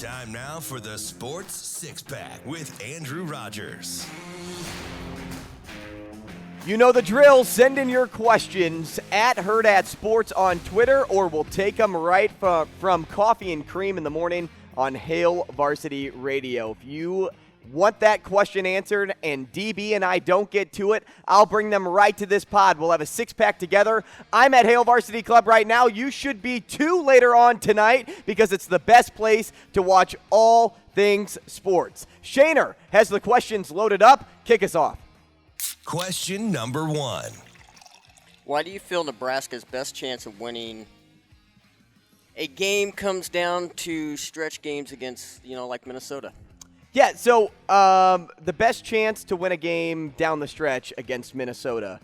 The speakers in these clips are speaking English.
Time now for the Sports Six-Pack with Andrew Rogers. You know the drill. Send in your questions at Hurrdat Sports on Twitter, or we'll take them right from Coffee and Cream in the morning on Hail Varsity Radio. If you want that question answered and DB and I don't get to it, I'll bring them right to this pod. We'll have a six-pack together. I'm at Hail Varsity Club right now. You should be too later on tonight because it's the best place to watch all things sports. Shaner has the questions loaded up. Kick us off. Question number 1. Why do you feel Nebraska's best chance of winning a game comes down to stretch games against, like Minnesota? Yeah, so the best chance to win a game down the stretch against Minnesota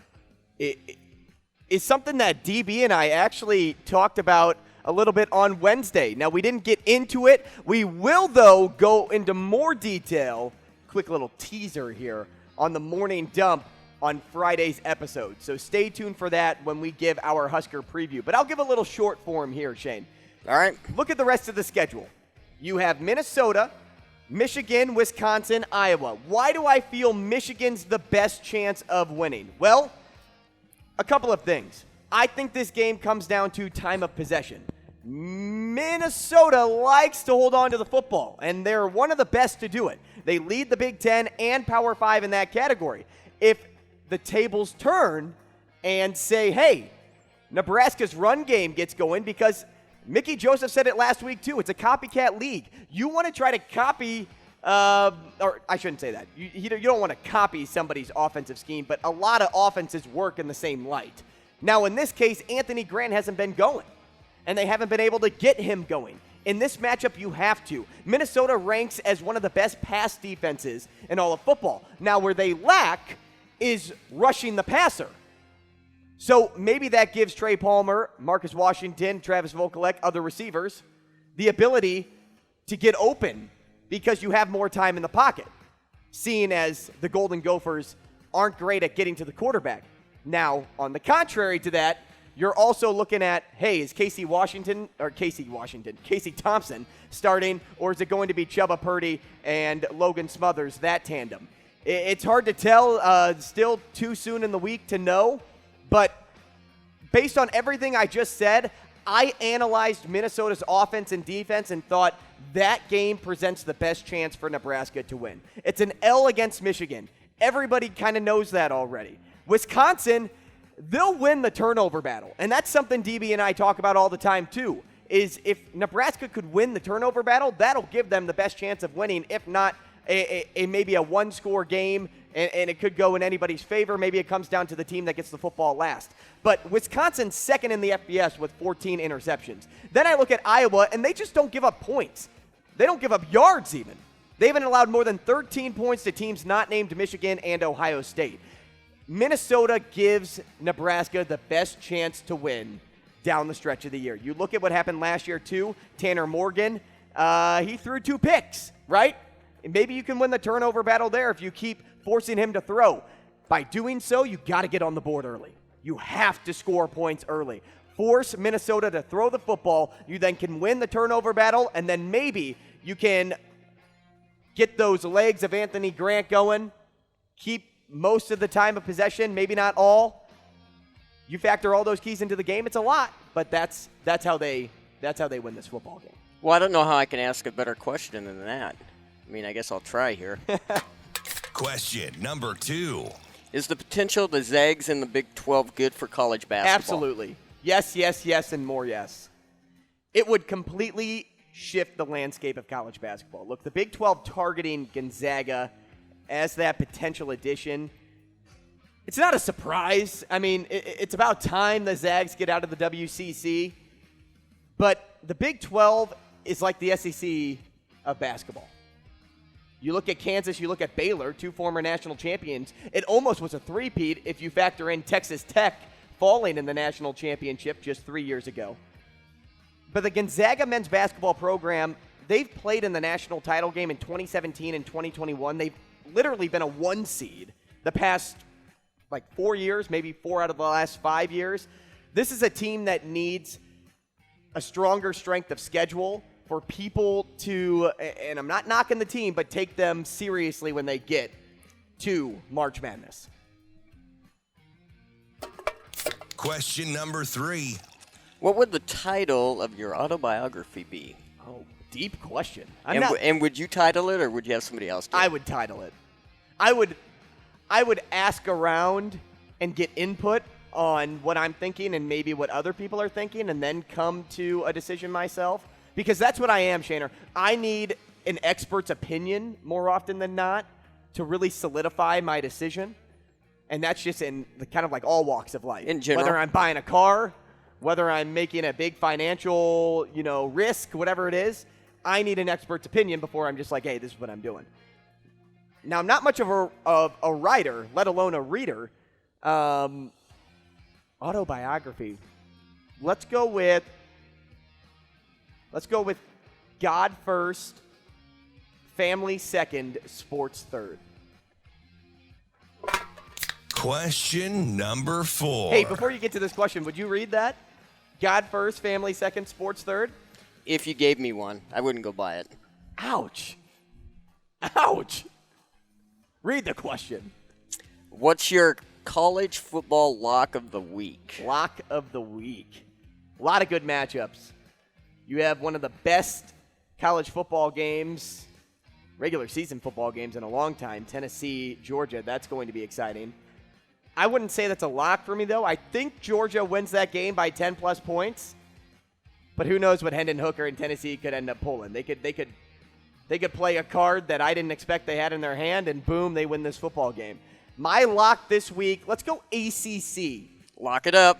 is something that DB and I actually talked about a little bit on Wednesday. Now, we didn't get into it. We will, though, go into more detail, quick little teaser here, on the morning dump on Friday's episode. So stay tuned for that when we give our Husker preview. But I'll give a little short form here, Shane. All right. Look at the rest of the schedule. You have Minnesota, Michigan, Wisconsin, Iowa. Why do I feel Michigan's the best chance of winning? Well, a couple of things. I think this game comes down to time of possession. Minnesota likes to hold on to the football, and they're one of the best to do it. They lead the Big Ten and Power 5 in that category. If the tables turn and say, hey, Nebraska's run game gets going, because Mickey Joseph said it last week too, it's a copycat league. You want to try to copy, or I shouldn't say that. You don't want to copy somebody's offensive scheme, but a lot of offenses work in the same light. Now, in this case, Anthony Grant hasn't been going, and they haven't been able to get him going. In this matchup, you have to. Minnesota ranks as one of the best pass defenses in all of football. Now, where they lack is rushing the passer. So maybe that gives Trey Palmer, Marcus Washington, Travis Vokalek, other receivers, the ability to get open because you have more time in the pocket, seeing as the Golden Gophers aren't great at getting to the quarterback. Now, on the contrary to that, you're also looking at, hey, is Casey Thompson starting, or is it going to be Chubba Purdy and Logan Smothers, that tandem? It's hard to tell, still too soon in the week to know, but based on everything I just said, I analyzed Minnesota's offense and defense and thought that game presents the best chance for Nebraska to win. It's an L against Michigan. Everybody kind of knows that already. Wisconsin, they'll win the turnover battle. And that's something DB and I talk about all the time too, is if Nebraska could win the turnover battle, that'll give them the best chance of winning, if not maybe a one-score game, and it could go in anybody's favor. Maybe it comes down to the team that gets the football last. But Wisconsin's second in the FBS with 14 interceptions. Then I look at Iowa, and they just don't give up points. They don't give up yards even. They haven't allowed more than 13 points to teams not named Michigan and Ohio State. Minnesota gives Nebraska the best chance to win down the stretch of the year. You look at what happened last year, too. Tanner Morgan, he threw 2 picks, right? And maybe you can win the turnover battle there if you keep forcing him to throw. By doing so, you got to get on the board early. You have to score points early. Force Minnesota to throw the football. You then can win the turnover battle, and then maybe you can get those legs of Anthony Grant going, keep most of the time of possession, maybe not all. You factor all those keys into the game, it's a lot, but that's how they win this football game. Well, I don't know how I can ask a better question than that. I mean, I guess I'll try here. Question number 2. Is the potential of the Zags in the Big 12 good for college basketball? Absolutely. Yes, yes, yes, and more yes. It would completely shift the landscape of college basketball. Look, the Big 12 targeting Gonzaga as that potential addition, it's not a surprise. I mean, it's about time the Zags get out of the WCC. But the Big 12 is like the SEC of basketball. You look at Kansas, you look at Baylor, 2 former national champions. It almost was a three-peat if you factor in Texas Tech falling in the national championship just 3 years ago. But the Gonzaga men's basketball program, they've played in the national title game in 2017 and 2021. They've literally been a 1 seed the past 4 years, maybe 4 out of the last 5 years. This is a team that needs a stronger strength of schedule for people to, and I'm not knocking the team, but take them seriously when they get to March Madness. Question number 3. What would the title of your autobiography be? Oh, deep question. And would you title it, or would you have somebody else do it? I would title it. I would ask around and get input on what I'm thinking and maybe what other people are thinking, and then come to a decision myself. Because that's what I am, Shaner. I need an expert's opinion more often than not to really solidify my decision. And that's just in kind of like all walks of life. In general. Whether I'm buying a car, whether I'm making a big financial, risk, whatever it is, I need an expert's opinion before I'm just like, hey, this is what I'm doing. Now, I'm not much of a writer, let alone a reader. Autobiography. Let's go with God first, family second, sports third. Question number 4. Hey, before you get to this question, would you read that? God first, family second, sports third? If you gave me one, I wouldn't go buy it. Ouch. Ouch. Read the question. What's your college football lock of the week? Lock of the week. A lot of good matchups. You have one of the best college football games, regular season football games in a long time, Tennessee, Georgia. That's going to be exciting. I wouldn't say that's a lock for me, though. I think Georgia wins that game by 10-plus points. But who knows what Hendon Hooker and Tennessee could end up pulling. They could play a card that I didn't expect they had in their hand, and boom, they win this football game. My lock this week, let's go ACC. Lock it up.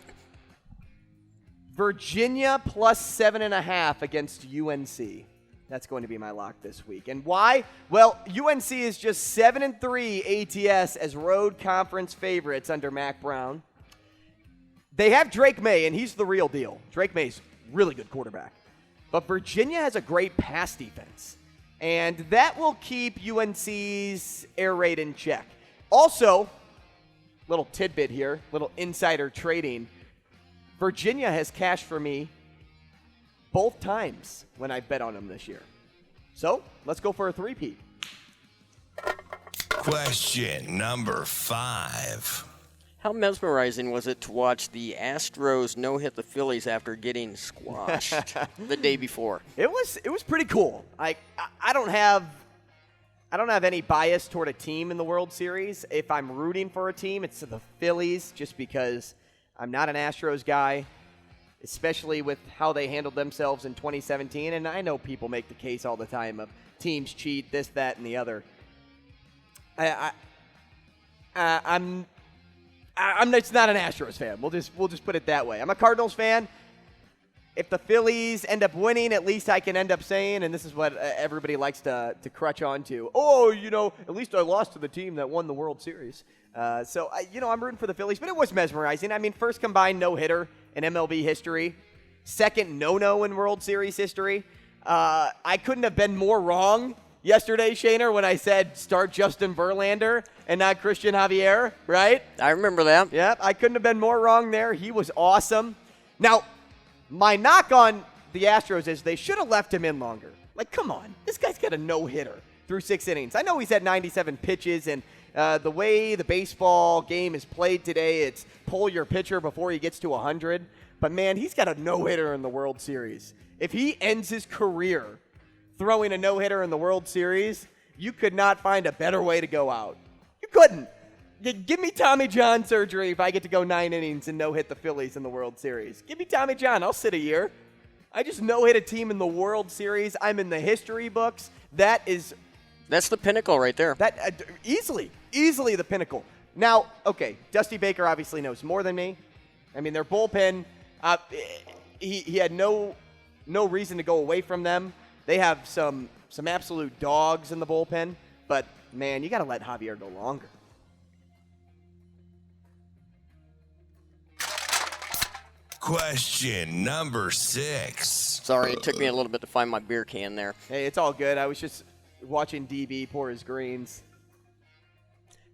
Virginia plus 7.5 against UNC. That's going to be my lock this week. And why? Well, UNC is just 7-3 ATS as road conference favorites under Mac Brown. They have Drake May, and he's the real deal. Drake May's really good quarterback. But Virginia has a great pass defense, and that will keep UNC's air raid in check. Also, little tidbit here, little insider trading. Virginia has cashed for me both times when I bet on them this year. So, let's go for a three-peat. Question number 5. How mesmerizing was it to watch the Astros no-hit the Phillies after getting squashed the day before? It was pretty cool. I don't have any bias toward a team in the World Series. If I'm rooting for a team, it's the Phillies, just because I'm not an Astros guy, especially with how they handled themselves in 2017. And I know people make the case all the time of teams cheat, this, that, and the other. I'm just not an Astros fan. We'll just put it that way. I'm a Cardinals fan. If the Phillies end up winning, at least I can end up saying, and this is what everybody likes to crutch on to, at least I lost to the team that won the World Series. So I'm rooting for the Phillies, but it was mesmerizing. I mean, first combined no-hitter in MLB history, second no-no in World Series history. I couldn't have been more wrong yesterday, Shaner, when I said start Justin Verlander and not Christian Javier, right? I remember that. Yep, I couldn't have been more wrong there. He was awesome. Now, my knock on the Astros is they should have left him in longer. Like, come on. This guy's got a no-hitter through 6 innings. I know he's had 97 pitches, and the way the baseball game is played today, it's pull your pitcher before he gets to 100. But, man, he's got a no-hitter in the World Series. If he ends his career throwing a no-hitter in the World Series, you could not find a better way to go out. You couldn't. Give me Tommy John surgery if I get to go 9 innings and no-hit the Phillies in the World Series. Give me Tommy John. I'll sit a year. I just no-hit a team in the World Series. I'm in the history books. That's the pinnacle right there. That easily the pinnacle. Now, okay, Dusty Baker obviously knows more than me. I mean, their bullpen, he had no reason to go away from them. They have some absolute dogs in the bullpen, but, man, you got to let Javier go longer. Question number 6. Sorry, it took me a little bit to find my beer can there. Hey, it's all good. I was just watching DB pour his greens.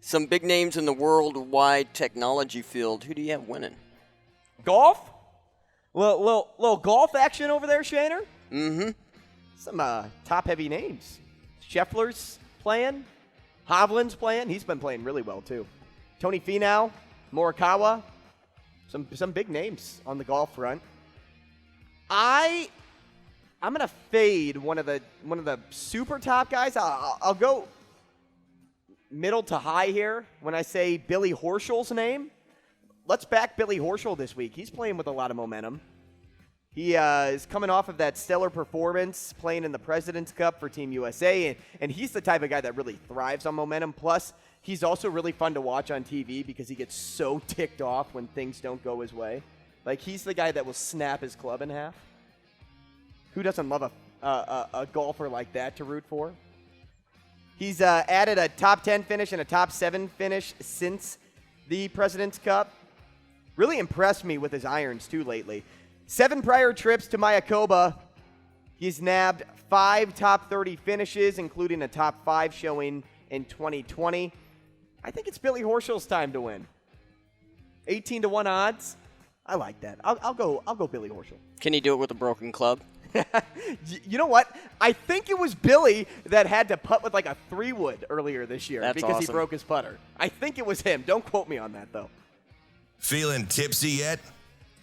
Some big names in the worldwide technology field. Who do you have winning? Golf? Little golf action over there, Shaner? Mm-hmm. some top-heavy names. Scheffler's playing. Hovland's playing. He's been playing really well, too. Tony Finau, Morikawa, some big names on the golf front. I'm gonna fade one of the super top guys. I'll go middle to high here when I say Billy Horschel's name. Let's back Billy Horschel this week. He's playing with a lot of momentum. He is coming off of that stellar performance, playing in the President's Cup for Team USA, and he's the type of guy that really thrives on momentum. Plus, he's also really fun to watch on TV because he gets so ticked off when things don't go his way. Like, he's the guy that will snap his club in half. Who doesn't love a golfer like that to root for? He's added a top 10 finish and a top 7 finish since the President's Cup. Really impressed me with his irons, too, lately. 7 prior trips to Mayakoba. He's nabbed 5 top 30 finishes, including a top 5 showing in 2020. I think it's Billy Horschel's time to win. 18-1 odds. I like that. I'll go Billy Horschel. Can he do it with a broken club? You know what? I think it was Billy that had to putt with like a 3-wood earlier this year because awesome. he broke his putter. I think it was him. Don't quote me on that, though. Feeling tipsy yet?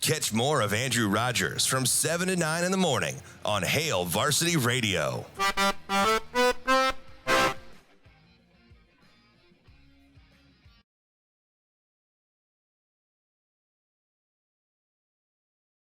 Catch more of Andrew Rogers from 7 to 9 in the morning on Hail Varsity Radio.